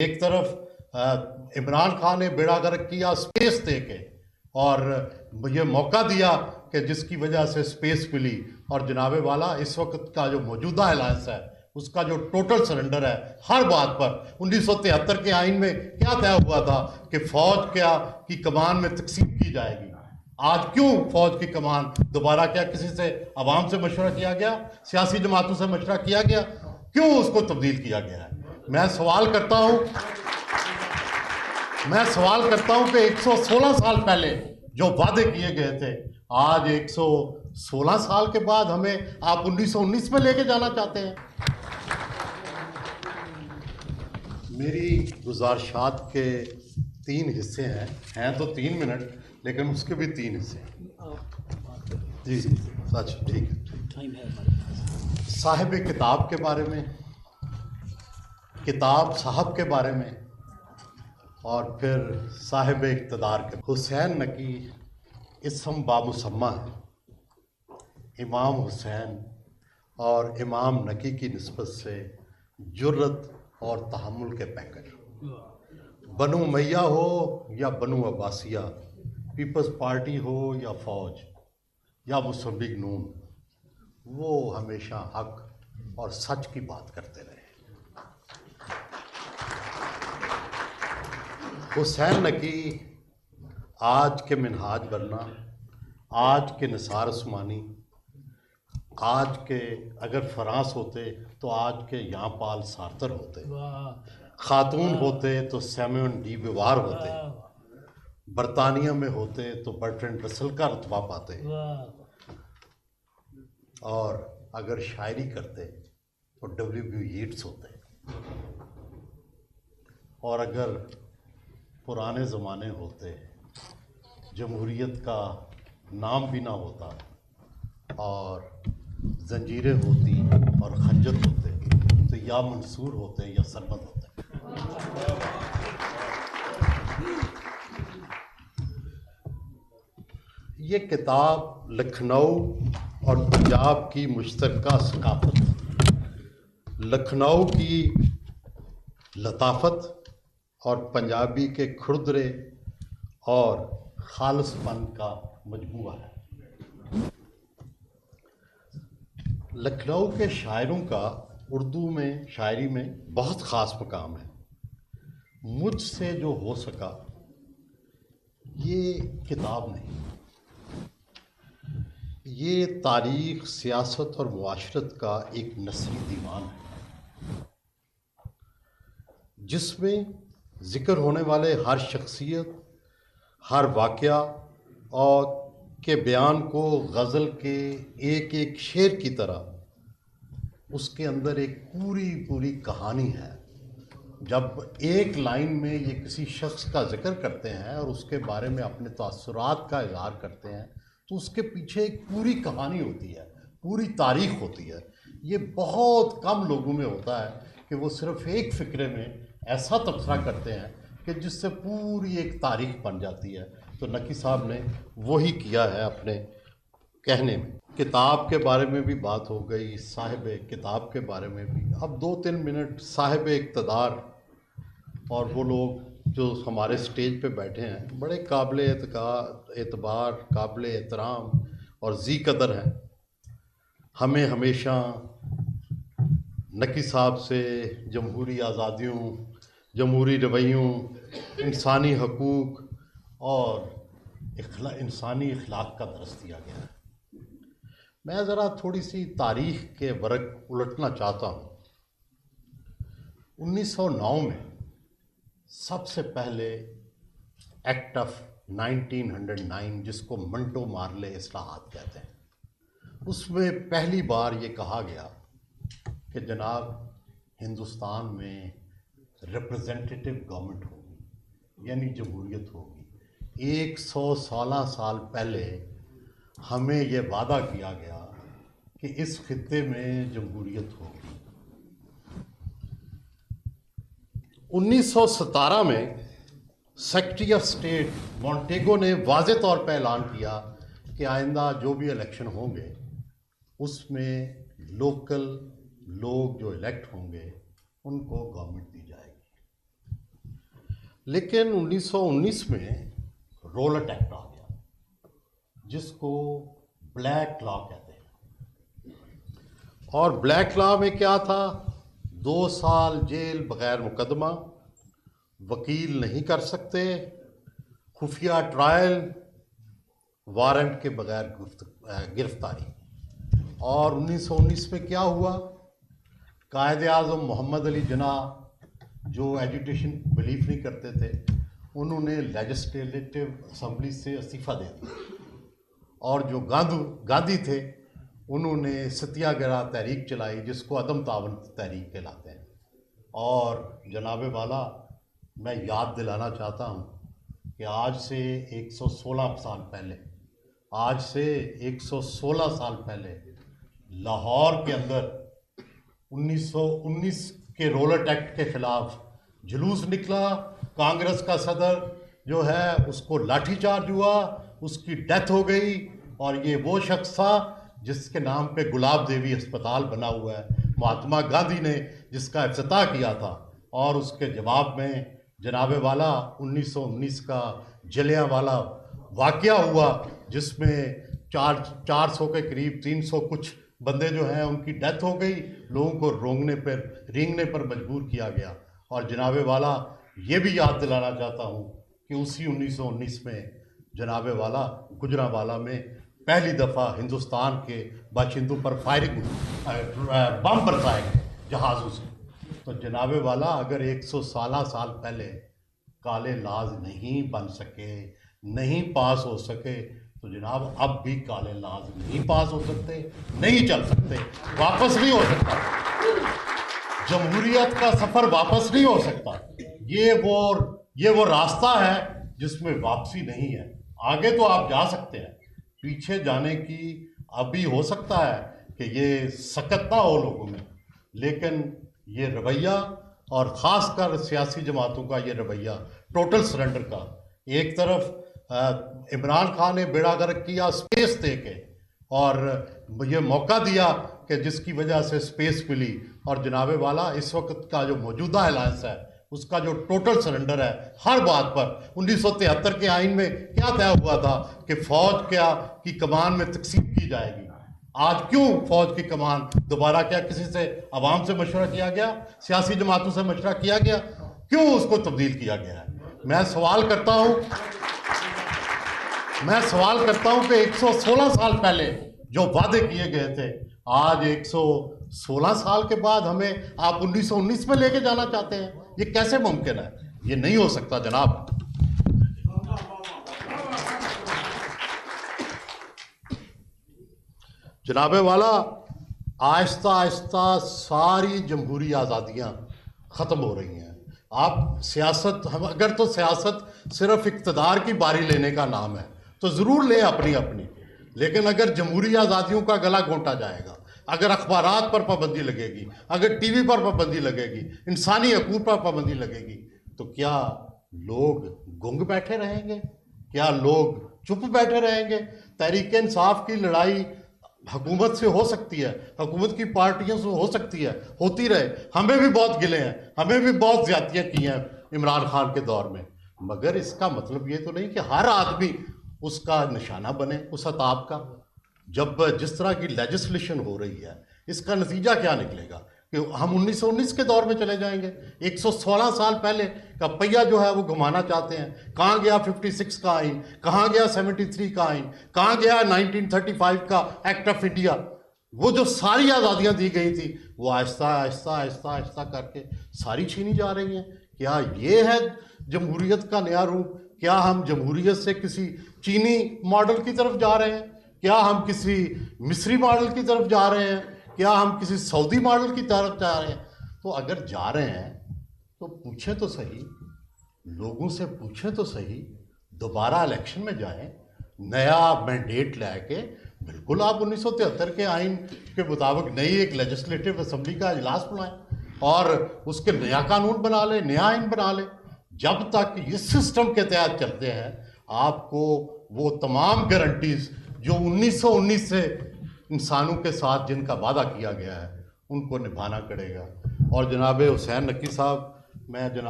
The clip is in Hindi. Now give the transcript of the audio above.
एक तरफ इमरान खान ने बेड़ा गर्क किया स्पेस दे के और ये मौका दिया कि जिसकी वजह से स्पेस मिली, और जनाबे वाला इस वक्त का जो मौजूदा अलायंस है उसका जो टोटल सरेंडर है हर बात पर। 1973 के आइन में क्या तय हुआ था कि फौज क्या की कमान में तकसीम की जाएगी। आज क्यों फौज की कमान दोबारा, क्या किसी से अवाम से मशवरा किया गया, सियासी जमातों से मशवरा किया गया, क्यों उसको तब्दील किया गया है? मैं सवाल करता हूं कि 116 साल पहले जो वादे किए गए थे, आज 116 साल के बाद हमें आप 1919 में लेके जाना चाहते हैं। मेरी गुजारिशात के 3 हिस्से हैं तो 3 मिनट, लेकिन उसके भी 3 हिस्से हैं। जी सच, ठीक है। साहिब किताब के बारे में, किताब साहब के बारे में, और फिर साहिब इक़्तिदार के। हुसैन नकी इसम बामुसम्मा है। इमाम हुसैन और इमाम नकी की निस्बत से जुर्रत और तहम्मुल के पैकेज, बनु मैया हो या बनु अब्बासिया, पीपल्स पार्टी हो या फौज या मुस्लिम लीग नून, वो हमेशा हक और सच की बात करते रहे। हुसैन नकी आज के मिनहाज बनना, आज के निसार उस्मानी, आज के अगर फ्रांस होते तो आज के यहाँ पाल सार्तर होते, खातून होते तो सैमुअल डी बिवार होते, बरतानिया में होते तो बर्ट्रैंड रसल का रुतबा पाते, और अगर शायरी करते तो W.B. यीट्स होते, और अगर पुराने ज़माने होते, जमहूरियत का नाम भी ना होता और जंजीरें होती और खंजर होते, तो या मंसूर होते या सरमद होते। ये किताब लखनऊ और पंजाब की मुश्तरका सकाफत, लखनऊ की लताफत और पंजाबी के खुरदरे और खालिसपन का मजमूआ है। लखनऊ के शायरों का उर्दू में शायरी में बहुत ख़ास मकाम है। मुझसे जो हो सका ये किताब नहीं, ये तारीख़, सियासत और मुआशरत का एक नस्री दीवान है, जिसमें ज़िक्र होने वाले हर शख्सियत, हर वाक़या और के बयान को गज़ल के एक एक शेर की तरह उसके अंदर एक पूरी पूरी कहानी है। जब एक लाइन में ये किसी शख्स का जिक्र करते हैं और उसके बारे में अपने तासुरात का इज़हार करते हैं, तो उसके पीछे एक पूरी कहानी होती है, पूरी तारीख़ होती है। ये बहुत कम लोगों में होता है कि वो सिर्फ़ एक फ़िक्रे में ऐसा तबसरा करते हैं कि जिससे पूरी एक तारीख़ बन जाती है। तो नकी साहब ने वही किया है अपने कहने में। किताब के बारे में भी बात हो गई, साहिब किताब के बारे में भी। अब 2-3 मिनट साहिब इक़्तिदार और वो लोग जो हमारे स्टेज पे बैठे हैं, बड़े काबिल एतबार, काबिल एहतराम और ज़ी कदर हैं। हमें हमेशा नकी साहब से जमहूरी आज़ादियों, जमहूरी रवैयों, इंसानी हकूक़ और इंसानी अखलाक का दर्स दिया गया है। मैं ज़रा थोड़ी सी तारीख़ के वर्क उलटना चाहता हूँ। 1909 में सबसे पहले एक्ट ऑफ 1909, जिसको मंटो मार्ले इस्लाहात कहते हैं, उसमें पहली बार ये कहा गया कि जनाब हिंदुस्तान में रिप्रेजेंटेटिव गवर्नमेंट होगी, यानी जमहूरियत होगी। 116 साल पहले हमें ये वादा किया गया कि इस खित्ते में जमहूरियत होगी। 1917 में सेक्रेटरी ऑफ स्टेट मॉन्टेगो ने वाज़े तौर पर ऐलान किया कि आइंदा जो भी इलेक्शन होंगे उसमें लोकल लोग जो इलेक्ट होंगे उनको गवर्नमेंट दी जाएगी। लेकिन 1919 में रोलट एक्ट आ गया, जिसको ब्लैक लॉ कहते हैं। और ब्लैक लॉ में क्या था? 2 साल जेल बगैर मुकदमा, वकील नहीं कर सकते, खुफिया ट्रायल, वारंट के बगैर गिरफ्तारी। और 1919 में क्या हुआ? कायदे आज़म मोहम्मद अली जिन्नाह, जो एजुटेशन बिलीव नहीं करते थे, उन्होंने लेजिस्लेटिव असेंबली से इस्तीफ़ा दे दिया। और जो गांधी थे, उन्होंने सत्याग्रह तहरीक चलाई, जिसको अदम तावन तहरीक कहलाते हैं। और जनाबे वाला, मैं याद दिलाना चाहता हूँ कि आज से 116 साल पहले लाहौर के अंदर 1919 के रोलट एक्ट के खिलाफ जुलूस निकला। कांग्रेस का सदर जो है, उसको लाठीचार्ज हुआ, उसकी डेथ हो गई। और ये वो शख्स था जिसके नाम पे गुलाब देवी अस्पताल बना हुआ है, महात्मा गांधी ने जिसका इफ्तिताह किया था। और उसके जवाब में जनाबे वाला 1919 का जलियांवाला वाक़या हुआ, जिसमें 400 के करीब 300 कुछ बंदे जो हैं, उनकी डेथ हो गई। लोगों को रेंगने पर मजबूर किया गया। और जनाबे वाला, ये भी याद दिलाना चाहता हूँ कि उसी 1919 में जनाबे वाला गुजरांवाला में पहली दफ़ा हिंदुस्तान के बाशिंदों पर फायरिंग बम बरसाए गए जहाज़ों से। तो जनाबे वाला, अगर 116 साल पहले काले लाज नहीं बन सके, नहीं पास हो सके, तो जनाब अब भी काले लाज नहीं पास हो सकते, नहीं चल सकते, वापस नहीं हो सकता। जमहूरियत का सफ़र वापस नहीं हो सकता। ये वो रास्ता है जिसमें वापसी नहीं है। आगे तो आप जा सकते हैं, पीछे जाने की अभी हो सकता है कि ये सकत ना हो लोगों में, लेकिन ये रवैया, और ख़ासकर सियासी जमातों का ये रवैया टोटल सरेंडर का। एक तरफ इमरान खान ने बेड़ा गर्क किया स्पेस दे के, और ये मौका दिया कि जिसकी वजह से स्पेस मिली। और जनाबे वाला, इस वक्त का जो मौजूदा अलायंस है, उसका जो टोटल सरेंडर है हर बात पर। 1973 के आइन में क्या तय हुआ था कि फ़ौज की कमान में तकसीम की जाएगी। आज क्यों फौज की कमान दोबारा, क्या किसी से आवाम से मशवरा किया गया, सियासी जमातों से मशवरा किया गया? क्यों उसको तब्दील किया गया है? मैं सवाल करता हूं कि 116 साल पहले जो वादे किए गए थे, आज 116 साल के बाद हमें आप 1919 में लेके जाना चाहते हैं? ये कैसे मुमकिन है? ये नहीं हो सकता जनाब। जनाबे वाला, आहिस्ता आहिस्ता सारी जमहूरी आज़ादियाँ ख़त्म हो रही हैं। आप अगर तो सियासत सिर्फ इक़्तिदार की बारी लेने का नाम है, तो ज़रूर लें अपनी, लेकिन अगर जमहूरी आज़ादियों का गला घोंटा जाएगा, अगर अखबारात पर पाबंदी लगेगी, अगर टीवी पर पाबंदी लगेगी, इंसानी हकूक़ पर पाबंदी लगेगी, तो क्या लोग गुंग बैठे रहेंगे? क्या लोग चुप बैठे रहेंगे? तहरीक इंसाफ की लड़ाई हुकूमत से हो सकती है, हुकूमत की पार्टियों से हो सकती है, होती रहे। हमें भी बहुत गिले हैं, हमें भी बहुत ज़्यादतियाँ की हैं इमरान खान के दौर में, मगर इसका मतलब ये तो नहीं कि हर आदमी उसका निशाना बने, उस अताब का। जब जिस तरह की लेजिस्लेशन हो रही है, इसका नतीजा क्या निकलेगा कि हम 1919 के दौर में चले जाएंगे। 116 साल पहले का पहिया जो है वो घुमाना चाहते हैं। कहाँ गया 56 का आइन, कहाँ गया 73 का आइन, कहाँ गया 1935 का एक्ट ऑफ इंडिया? वो जो सारी आज़ादियाँ दी गई थी, वो आहिस्ता करके सारी छीनी जा रही हैं। क्या ये है जमहूरियत का नया रूप? क्या हम जमहूरियत से किसी चीनी मॉडल की तरफ जा रहे हैं? क्या हम किसी मिस्री मॉडल की तरफ जा रहे हैं? क्या हम किसी सऊदी मॉडल की तरफ जा रहे हैं? तो अगर जा रहे हैं तो पूछें तो सही, लोगों से पूछें तो सही, दोबारा इलेक्शन में जाएं, नया मैंडेट लेके। बिल्कुल आप 1973 के आइन के मुताबिक नई एक लेजिस्लेटिव असेंबली का इजलास बुलाएं और उसके नया कानून बना लें, नया आइन बना लें। जब तक इस सिस्टम के तहत चलते हैं, आपको वो तमाम गारंटीज जो 1919 से इंसानों के साथ जिनका वादा किया गया है, उनको निभाना पड़ेगा। और जनाब हुसैन नकी साहब, मैं जनाब